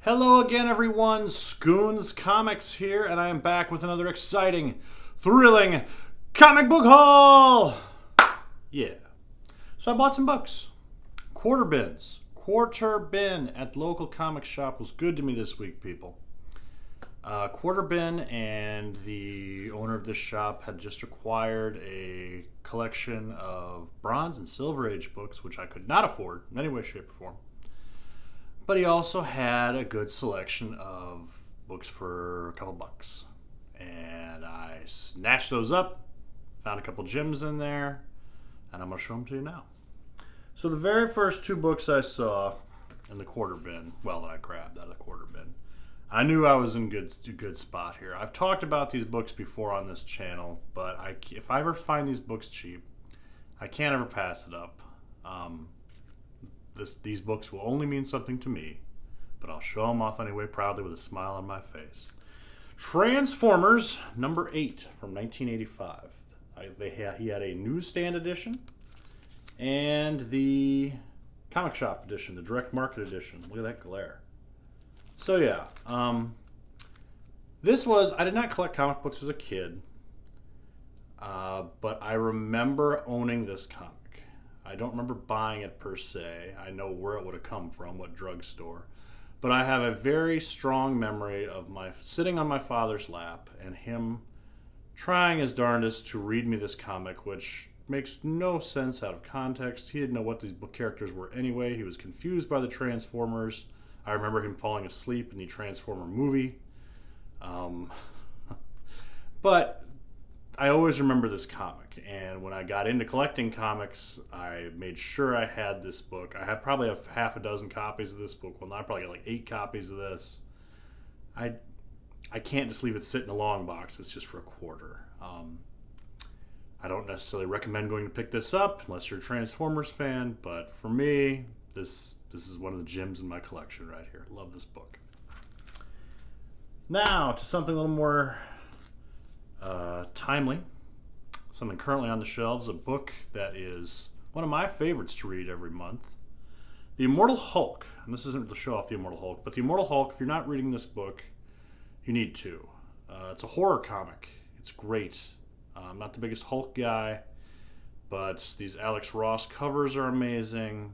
Hello again, everyone. Scoons Comics here, and I am back with another exciting, thrilling comic book haul. Yeah. So I bought some books. Quarter bins. Quarter bin at the local comic shop was good to me this week, people. Quarter bin and the owner of this shop had just acquired a collection of Bronze and Silver Age books, which I could not afford in any way, shape, or form. But he also had a good selection of books for a couple bucks. And I snatched those up, found a couple gems in there, and I'm going to show them to you now. So the very first two books I saw in the quarter bin, that I grabbed out of the quarter bin, I knew I was in a good spot here. I've talked about these books before on this channel, but if I ever find these books cheap, I can't ever pass it up. These books will only mean something to me, but I'll show them off anyway proudly with a smile on my face. Transformers number 8 from 1985. He had a newsstand edition and the comic shop edition, the direct market edition. Look at that glare. So yeah, I did not collect comic books as a kid, but I remember owning this comic. I don't remember buying it per se. I know where it would have come from, what drugstore. But I have a very strong memory of sitting on my father's lap and him trying his darndest to read me this comic, which makes no sense out of context. He didn't know what these book characters were anyway. He was confused by the Transformers. I remember him falling asleep in the Transformer movie. But I always remember this comic, and when I got into collecting comics, I made sure I had this book. I probably have half a dozen copies of this book. Well, now I probably got like 8 copies of this. I can't just leave it sit in a long box. It's just for a quarter. I don't necessarily recommend going to pick this up unless you're a Transformers fan, but for me, this is one of the gems in my collection right here. Love this book. Now to something a little more timely, something currently on the shelves, a book that is one of my favorites to read every month. The Immortal Hulk, and this isn't to show off the Immortal Hulk, but the Immortal Hulk, if you're not reading this book, you need to. It's a horror comic. It's great. I'm not the biggest Hulk guy, but these Alex Ross covers are amazing.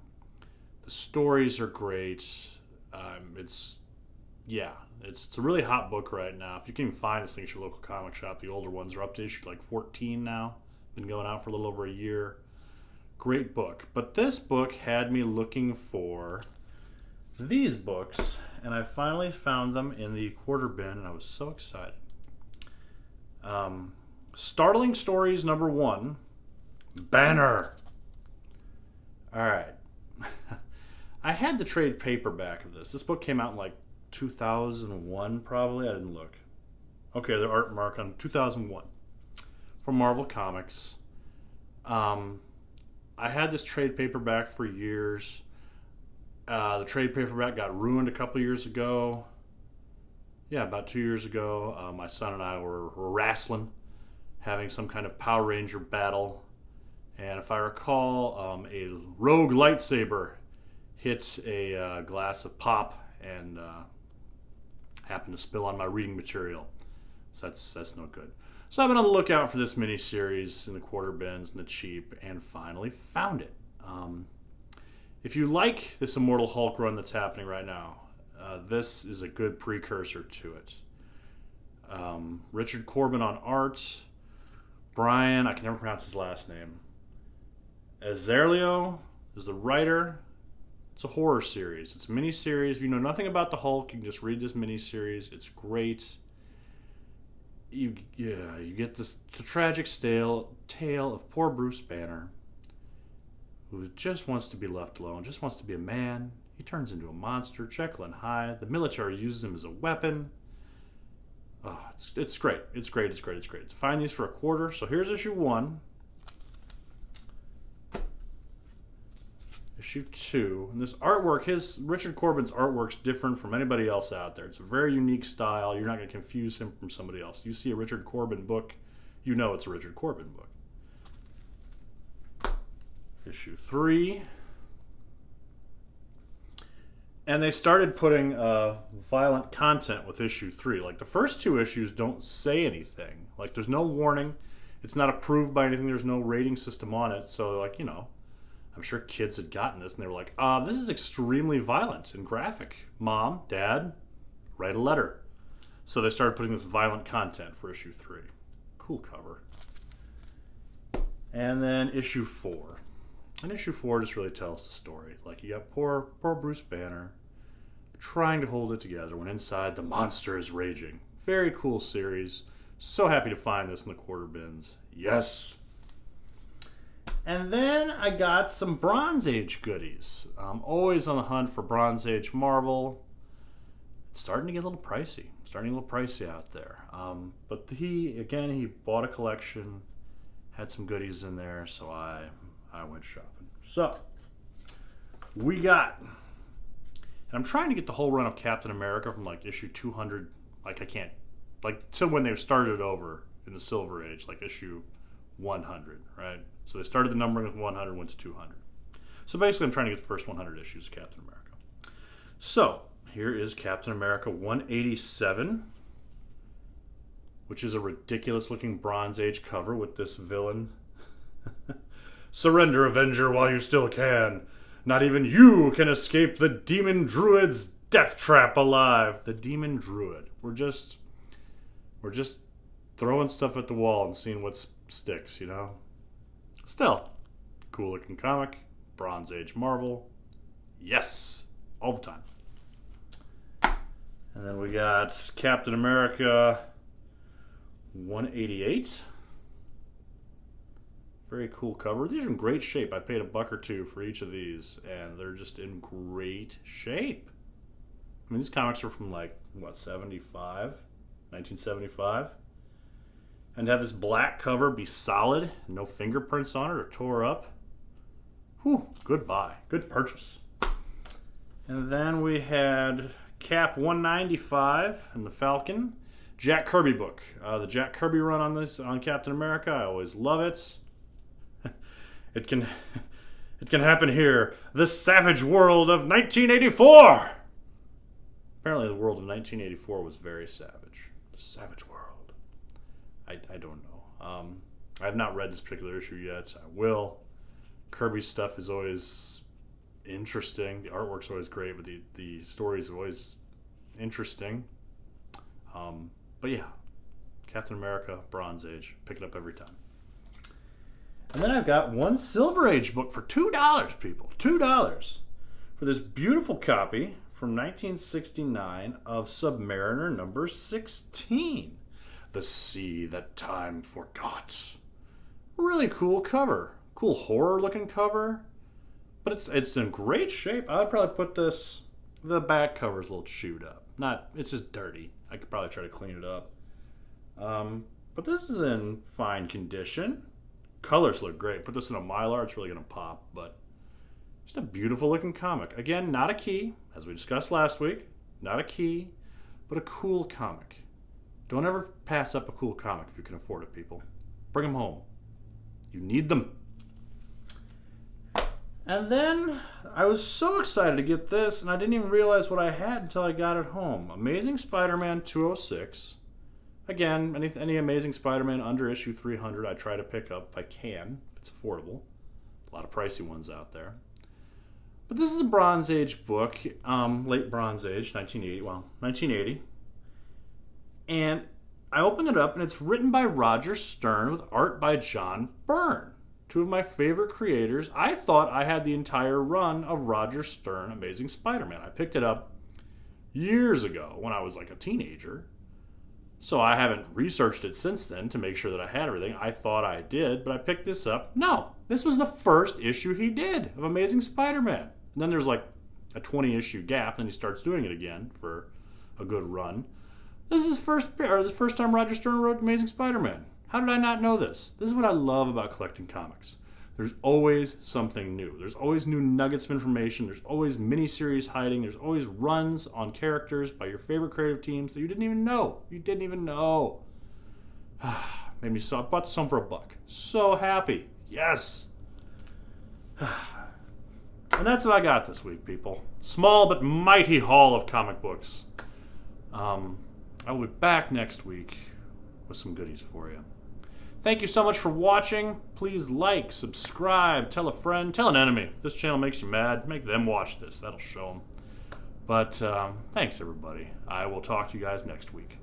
The stories are great. It's a really hot book right now. If you can even find this thing at your local comic shop, the older ones are up to issue like 14 now. Been going out for a little over a year. Great book. But this book had me looking for these books, and I finally found them in the quarter bin, and I was so excited. Startling Stories number 1, Banner. All right. I had the trade paperback of this. This book came out in like 2001 probably. I didn't look. Okay, the art mark on 2001 from Marvel Comics. I had this trade paperback for years. The trade paperback got ruined a couple years ago. Yeah, about 2 years ago. My son and I were wrestling, having some kind of Power Ranger battle. And if I recall, a rogue lightsaber hit a glass of pop and happened to spill on my reading material. So that's no good. So I've been on the lookout for this miniseries in the quarter bins and the cheap, and finally found it. If you like this Immortal Hulk run that's happening right now, this is a good precursor to it. Richard Corbin on art. Brian, I can never pronounce his last name, Azzarello is the writer. It's a horror series. It's a mini-series. If you know nothing about the Hulk, you can just read this mini-series. It's great. You get the tragic tale of poor Bruce Banner, who just wants to be left alone, just wants to be a man. He turns into a monster, Jekyll and Hyde. The military uses him as a weapon. Oh, it's great. It's great. Find these for a quarter. So here's issue 1. Issue 2. And this artwork, Richard Corbin's artwork's different from anybody else out there. It's a very unique style. You're not going to confuse him from somebody else. You see a Richard Corbin book, you know it's a Richard Corbin book. Issue 3. And they started putting violent content with issue 3. Like, the first 2 issues don't say anything. Like, there's no warning. It's not approved by anything. There's no rating system on it. So, like, you know, I'm sure kids had gotten this and they were like, this is extremely violent and graphic. Mom, Dad, write a letter. So they started putting this violent content for issue 3. Cool cover. And then issue 4. And issue 4 just really tells the story. Like, you got poor Bruce Banner trying to hold it together when inside the monster is raging. Very cool series. So happy to find this in the quarter bins. Yes. And then I got some Bronze Age goodies. I'm always on the hunt for Bronze Age Marvel. It's starting to get a little pricey. Out there. But he bought a collection, had some goodies in there, so I went shopping. So, we got, and I'm trying to get the whole run of Captain America from like issue 200, like I can't, like to when they started over in the Silver Age, like issue 100, right? So they started the numbering with 100, went to 200. So basically I'm trying to get the first 100 issues of Captain America. So, here is Captain America 187, which is a ridiculous looking Bronze Age cover with this villain. Surrender, Avenger, while you still can. Not even you can escape the Demon Druid's death trap alive. The Demon Druid. We're just throwing stuff at the wall and seeing what sticks, you know? Still, cool looking comic. Bronze Age Marvel. Yes. All the time. And then we got Captain America 188. Very cool cover. These are in great shape. I paid $1 or $2 for each of these, and they're just in great shape. I mean, these comics are from like, what, 1975? And to have this black cover be solid, no fingerprints on it or tore up. Whew, good buy. Good purchase. And then we had Cap 195 and the Falcon. Jack Kirby book. The Jack Kirby run on Captain America. I always love it. It can happen here. The savage world of 1984. Apparently the world of 1984 was very savage. The savage world. I don't know. I have not read this particular issue yet. I will. Kirby's stuff is always interesting. The artwork's always great, but the stories are always interesting. But yeah, Captain America, Bronze Age. Pick it up every time. And then I've got one Silver Age book for $2, people. $2 for this beautiful copy from 1969 of Submariner number 16. The Sea That Time Forgot. Really cool cover. Cool horror-looking cover. But it's in great shape. I would probably put this... The back cover's a little chewed up. It's just dirty. I could probably try to clean it up. But this is in fine condition. Colors look great. Put this in a Mylar, it's really going to pop. But just a beautiful looking comic. Again, not a key, as we discussed last week. Not a key, but a cool comic. Don't ever pass up a cool comic if you can afford it, people. Bring them home. You need them. And then I was so excited to get this, and I didn't even realize what I had until I got it home. Amazing Spider-Man 206. Again, any Amazing Spider-Man under issue 300 I try to pick up if I can, if it's affordable. A lot of pricey ones out there. But this is a Bronze Age book, late Bronze Age, 1980. And I opened it up, and it's written by Roger Stern with art by John Byrne. Two of my favorite creators. I thought I had the entire run of Roger Stern Amazing Spider-Man. I picked it up years ago when I was like a teenager. So I haven't researched it since then to make sure that I had everything. I thought I did, but I picked this up. No, this was the first issue he did of Amazing Spider-Man. And then there's like a 20-issue gap, and he starts doing it again for a good run. This is the first time Roger Stern wrote Amazing Spider-Man. How did I not know this? This is what I love about collecting comics. There's always something new. There's always new nuggets of information. There's always miniseries hiding. There's always runs on characters by your favorite creative teams that you didn't even know. Made me so. I bought this home for $1. So happy. Yes. And that's what I got this week, people. small but mighty haul of comic books. I will be back next week with some goodies for you. Thank you so much for watching. Please like, subscribe, tell a friend, tell an enemy. If this channel makes you mad, make them watch this. That'll show them. But thanks, everybody. I will talk to you guys next week.